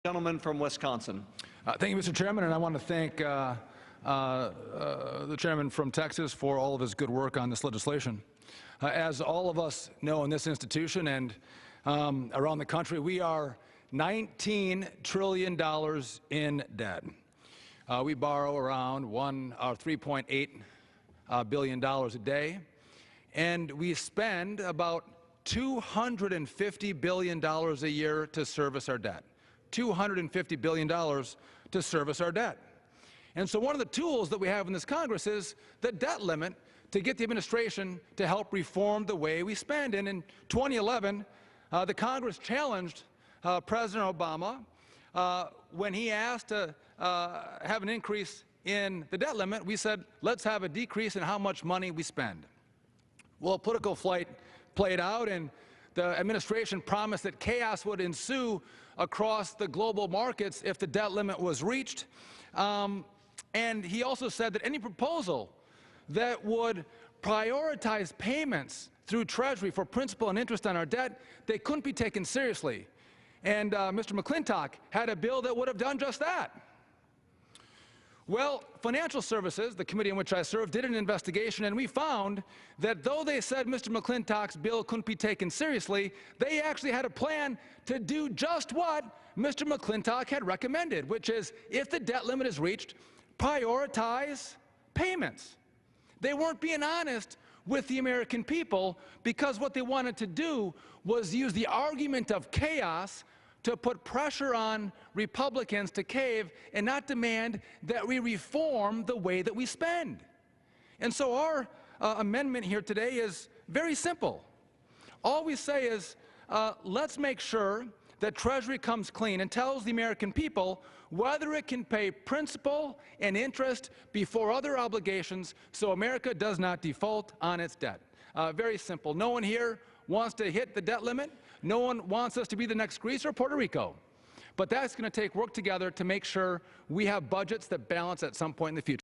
Gentleman from Wisconsin. Thank you, Mr. Chairman, and I want to thank the chairman from Texas for all of his good work on this legislation. As all of us know in this institution and around the country, we are $19 trillion in debt. We borrow around $3.8 billion a day, and we spend about $250 billion a year to service our debt. $250 billion to service our debt. And so one of the tools that we have in this Congress is the debt limit to get the administration to help reform the way we spend. And in 2011, the Congress challenged President Obama when he asked to have an increase in the debt limit. We said, let's have a decrease in how much money we spend. Well, a political flight played out, and the administration promised that chaos would ensue across the global markets if the debt limit was reached. And he also said that any proposal that would prioritize payments through Treasury for principal and interest on our debt, they couldn't be taken seriously. And Mr. McClintock had a bill that would have done just that. Well, Financial Services, the committee in which I serve, did an investigation, and we found that though they said Mr. McClintock's bill couldn't be taken seriously, they actually had a plan to do just what Mr. McClintock had recommended, which is, if the debt limit is reached, prioritize payments. They weren't being honest with the American people, because what they wanted to do was use the argument of chaos to put pressure on Republicans to cave and not demand that we reform the way that we spend. And so our amendment here today is very simple. All we say is, let's make sure that Treasury comes clean and tells the American people whether it can pay principal and interest before other obligations so America does not default on its debt. Very simple. No one here wants to hit the debt limit. No one wants us to be the next Greece or Puerto Rico. But that's going to take work together to make sure we have budgets that balance at some point in the future.